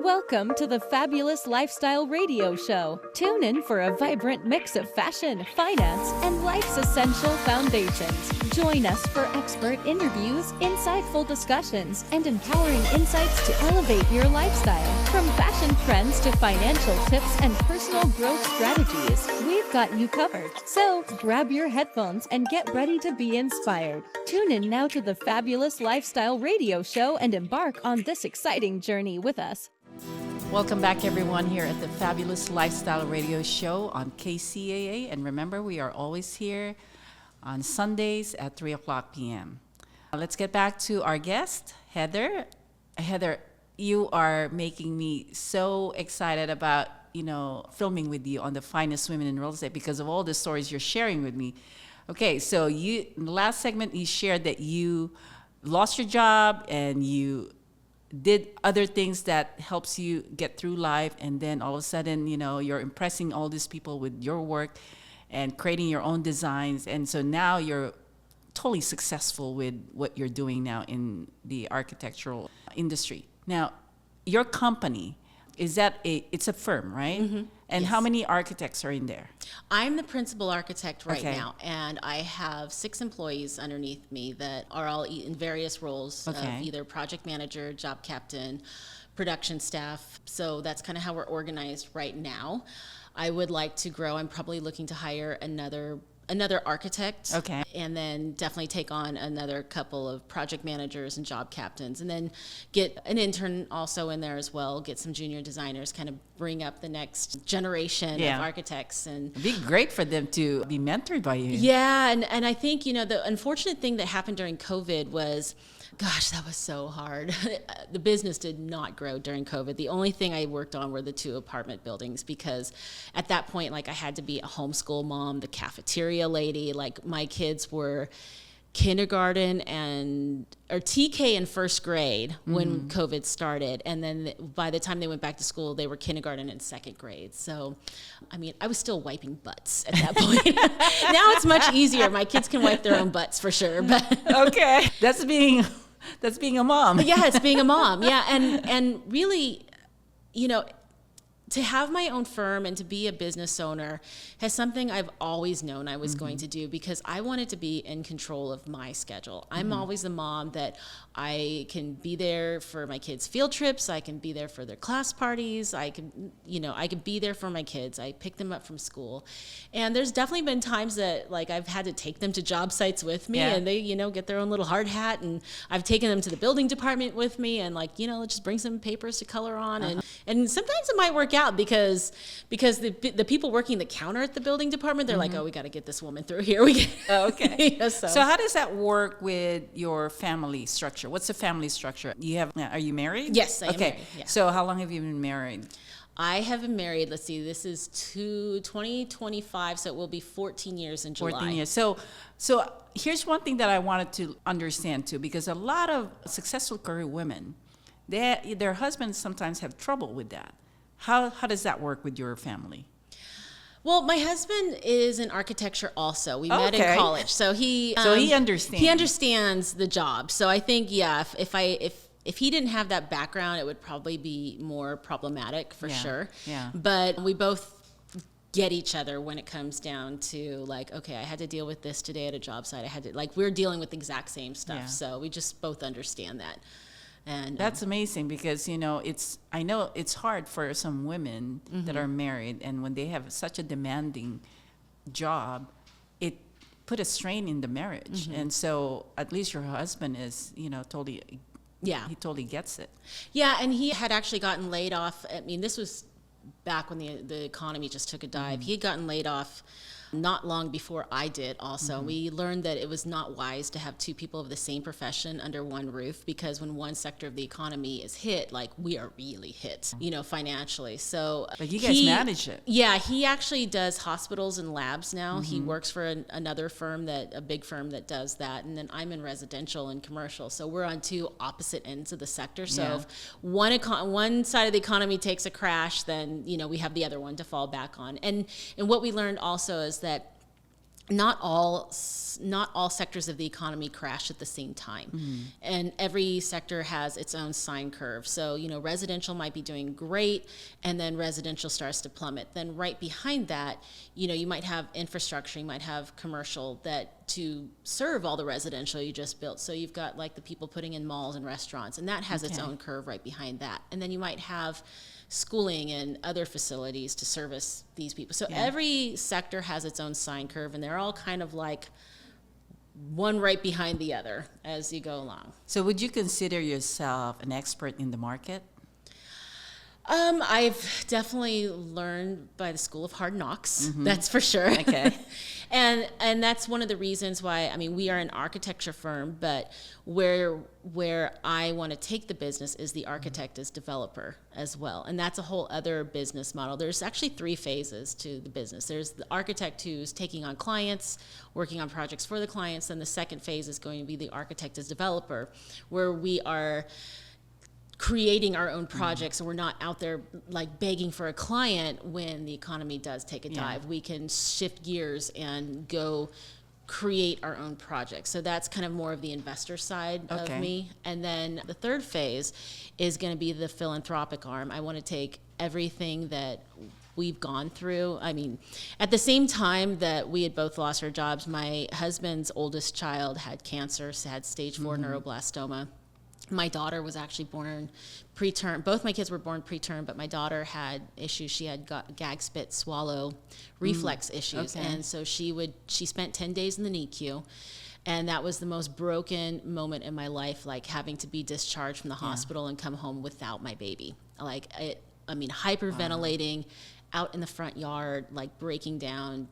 Welcome to the Fabulous Lifestyle Radio Show. Tune in for a vibrant mix of fashion, finance, and life's essential foundations. Join us for expert interviews, insightful discussions, and empowering insights to elevate your lifestyle. From fashion trends to financial tips and personal growth strategies, we've got you covered. So grab your headphones and get ready to be inspired. Tune in now to the Fabulous Lifestyle Radio Show and embark on this exciting journey with us. Welcome back, everyone, here at the Fabulous Lifestyle Radio Show on KCAA. And remember, we are always here on Sundays at 3 o'clock p.m. Let's get back to our guest, Heather. Heather, you are making me so excited about, filming with you on the Finest Women in Real Estate because of all the stories you're sharing with me. Okay, so in the last segment, you shared that you lost your job and you did other things that helps you get through life, and then all of a sudden, you're impressing all these people with your work and creating your own designs, and so now you're totally successful with what you're doing now in the architectural industry. Now, your company, it's a firm, right? Mm-hmm. And Yes. how many architects are in there? I'm the principal architect right Okay. now, and I have 6 employees underneath me that are all in various roles of Okay. either project manager, job captain, production staff. So that's kind of how we're organized right now. I would like to grow. I'm probably looking to hire another architect. Okay. And then definitely take on another couple of project managers and job captains, and then get an intern also in there as well, get some junior designers, kind of bring up the next generation Yeah. of architects. And It'd be great for them to be mentored by you. yeah, and I think, the unfortunate thing that happened during COVID was, gosh, that was so hard. The business did not grow during COVID. The only thing I worked on were the 2 apartment buildings, because at that point, I had to be a homeschool mom, the cafeteria lady. My kids were kindergarten or TK in first grade when COVID started. And then by the time they went back to school, they were kindergarten and second grade. So, I was still wiping butts at that point. Now it's much easier. My kids can wipe their own butts for sure. But Okay. That's being a mom. yeah, it's being a mom. Yeah. And really, to have my own firm and to be a business owner has something I've always known I was going to do, because I wanted to be in control of my schedule. I'm always the mom that I can be there for my kids' field trips. I can be there for their class parties. I can be there for my kids. I pick them up from school. And there's definitely been times that I've had to take them to job sites with me, Yeah. and they, get their own little hard hat, and I've taken them to the building department with me, and let's just bring some papers to color on. And sometimes it might work out because the people working the counter at the building department, they're like, oh, we got to get this woman through here. Okay. Yeah, So how does that work with your family structure? What's the family structure? Are you married? Yes, I am okay. married, yeah. So how long have you been married? I have been married, let's see, this is 2025, so it will be 14 years in July. 14 years. So here's one thing that I wanted to understand too, because a lot of successful career women, their husbands sometimes have trouble with that. How does that work with your family? Well, my husband is in architecture also. We met in college, so he understands. He understands the job. So I think, yeah, if he didn't have that background, it would probably be more problematic for sure. Yeah. But we both get each other when it comes down to okay, I had to deal with this today at a job site. I had to we're dealing with the exact same stuff. Yeah. So we just both understand that. And That's amazing, because I know it's hard for some women that are married, and when they have such a demanding job, it put a strain in the marriage. And so at least your husband is totally, yeah, he totally gets it. Yeah, and he had actually gotten laid off. This was back when the economy just took a dive. He had gotten laid off not long before I did also. We learned that it was not wise to have 2 people of the same profession under one roof, because when one sector of the economy is hit, we are really hit, financially. So But you guys manage it. Yeah, he actually does hospitals and labs now. He works for another firm, a big firm that does that. And then I'm in residential and commercial. So we're on 2 opposite ends of the sector. So Yeah. if one side of the economy takes a crash, then, we have the other one to fall back on. And what we learned also is that not all sectors of the economy crash at the same time. And every sector has its own sine curve. So, residential might be doing great, and then residential starts to plummet. Then right behind that, you might have infrastructure, you might have commercial that to serve all the residential you just built. So you've got like the people putting in malls and restaurants, and that has its own curve right behind that. And then you might have schooling and other facilities to service these people. So every sector has its own sine curve, and they're all kind of like one right behind the other as you go along. So would you consider yourself an expert in the market? I've definitely learned by the school of hard knocks, that's for sure. Okay. And that's one of the reasons why, we are an architecture firm, but where I want to take the business is the architect as developer as well. And that's a whole other business model. There's actually 3 phases to the business. There's the architect who's taking on clients, working on projects for the clients. Then the second phase is going to be the architect as developer, where we are creating our own projects, and we're not out there like begging for a client when the economy does take a dive. We can shift gears and go create our own projects. So that's kind of more of the investor side of me. And then the third phase is going to be the philanthropic arm. I want to take everything that we've gone through. At the same time that we had both lost our jobs, my husband's oldest child had cancer, had stage 4 neuroblastoma. My daughter was actually born preterm. Both my kids were born preterm, but my daughter had issues. She had gag, spit, swallow reflex issues. And so she spent 10 days in the NICU. And that was the most broken moment in my life, like having to be discharged from the hospital and come home without my baby. Hyperventilating out in the front yard, like breaking down,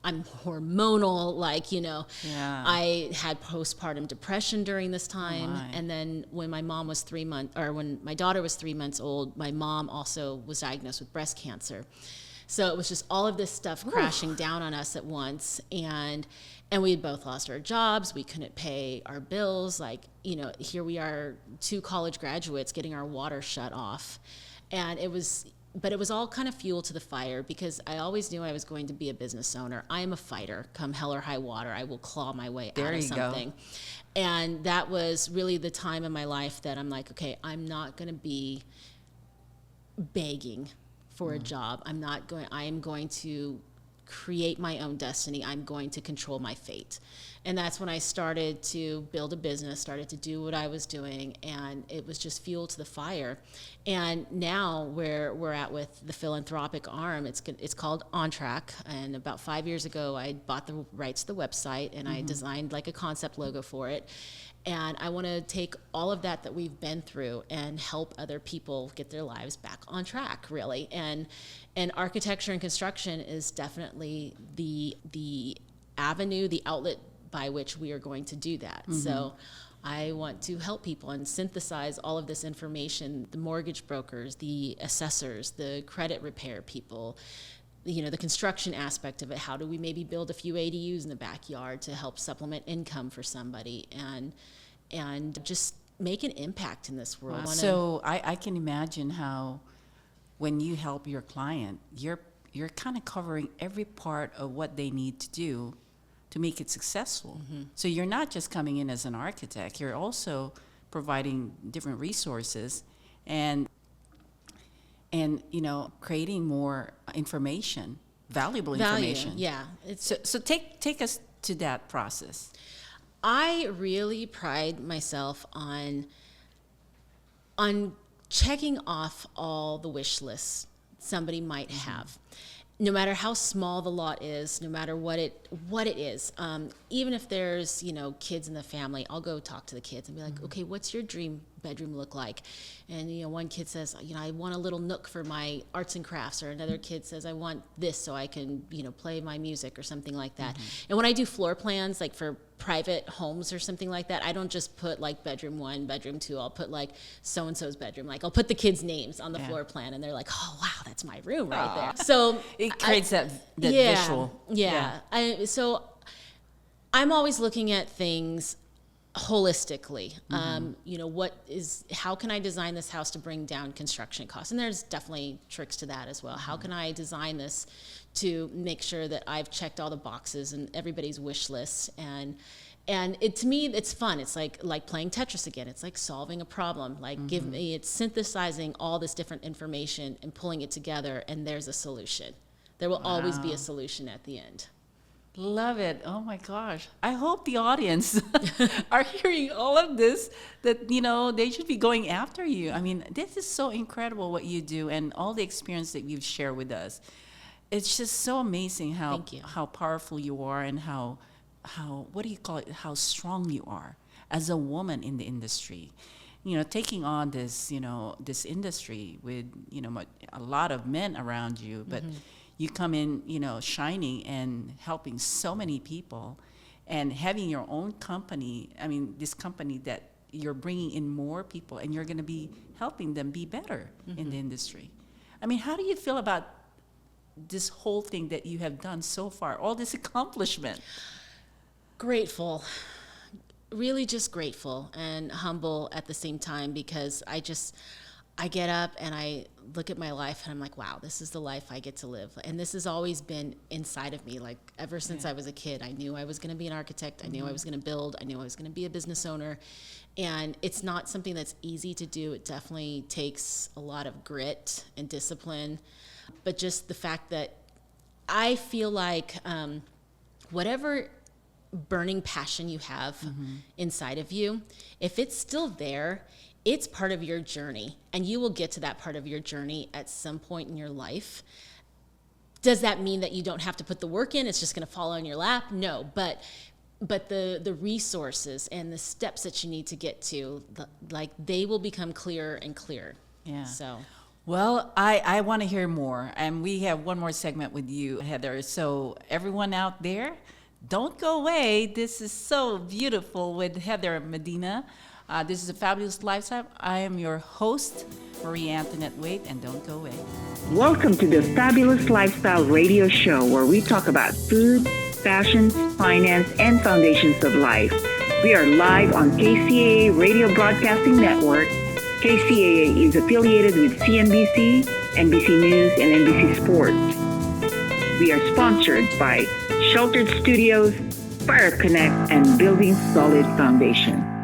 I'm hormonal, I had postpartum depression during this time. And then when my when my daughter was 3 months old, my mom also was diagnosed with breast cancer. So it was just all of this stuff crashing down on us at once. And we had both lost our jobs. We couldn't pay our bills. Here we are, 2 college graduates getting our water shut off. And it was all kind of fuel to the fire, because I always knew I was going to be a business owner. I am a fighter. Come hell or high water, I will claw my way out of something. Go. And that was really the time in my life that I'm like, okay, I'm not going to be begging for a job. I am going to create my own destiny. I'm going to control my fate. And that's when I started to build a business, started to do what I was doing, and it was just fuel to the fire. And now where we're at with the philanthropic arm, it's called On Track. And about 5 years ago, I bought the rights to the website, and I designed like a concept logo for it. And I want to take all of that we've been through and help other people get their lives back on track, really. And architecture and construction is definitely the avenue, the outlet by which we are going to do that. So I want to help people and synthesize all of this information, the mortgage brokers, the assessors, the credit repair people, the construction aspect of it. How do we maybe build a few ADUs in the backyard to help supplement income for somebody and just make an impact in this world? So I can imagine how when you help your client, you're kind of covering every part of what they need to do to make it successful. So you're not just coming in as an architect, you're also providing different resources and creating more information, valuable information. Yeah. So take us to that process. I really pride myself on checking off all the wish lists somebody might have. No matter how small the lot is, no matter what it is, even if there's kids in the family, I'll go talk to the kids and be like, okay, what's your dream bedroom look like? And one kid says, I want a little nook for my arts and crafts, or another kid says, I want this so I can play my music or something like that. And when I do floor plans, like for private homes or something like that, I don't just put like bedroom 1, bedroom 2. I'll put like so and so's bedroom. Like I'll put the kids' names on the floor plan, and they're like, oh wow, that's my room right there. So it creates that visual. So I'm always looking at things holistically. How can I design this house to bring down construction costs? And there's definitely tricks to that as well. How can I design this to make sure that I've checked all the boxes and everybody's wish list? And to me, it's fun. It's like playing Tetris again. It's like solving a problem. Like it's synthesizing all this different information and pulling it together, and there's a solution. There will always be a solution at the end. Love it. Oh my gosh. I hope the audience are hearing all of this, that, they should be going after you. I mean, this is so incredible what you do and all the experience that you've shared with us. It's just so amazing how powerful you are and how how strong you are as a woman in the industry. Taking on this, this industry with, a lot of men around you, but you come in, shining and helping so many people and having your own company. I mean, this company that you're bringing in more people and you're going to be helping them be better in the industry. I mean, how do you feel about this whole thing that you have done so far, all this accomplishment? Grateful. Really just grateful and humble at the same time, because I get up and I look at my life and I'm like, wow, this is the life I get to live. And this has always been inside of me. Like ever since I was a kid, I knew I was going to be an architect. I knew I was going to build. I knew I was going to be a business owner. And it's not something that's easy to do. It definitely takes a lot of grit and discipline. But just the fact that I feel like whatever burning passion you have inside of you, if it's still there, it's part of your journey, and you will get to that part of your journey at some point in your life. Does that mean that you don't have to put the work in? It's just going to fall on your lap? No, but the resources and the steps that you need to get to, they will become clearer and clearer. Yeah. So. Well, I want to hear more, and we have one more segment with you, Heather. So everyone out there, don't go away. This is so beautiful with Heather Medina. This is A Fabulous Lifestyle. I am your host, Marie Antonette Waite, and don't go away. Welcome to the Fabulous Lifestyle Radio Show, where we talk about food, fashion, finance, and foundations of life. We are live on KCAA Radio Broadcasting Network. KCAA is affiliated with CNBC, NBC News, and NBC Sports. We are sponsored by Sheltered Studios, Fire Connect, and Building Solid Foundation.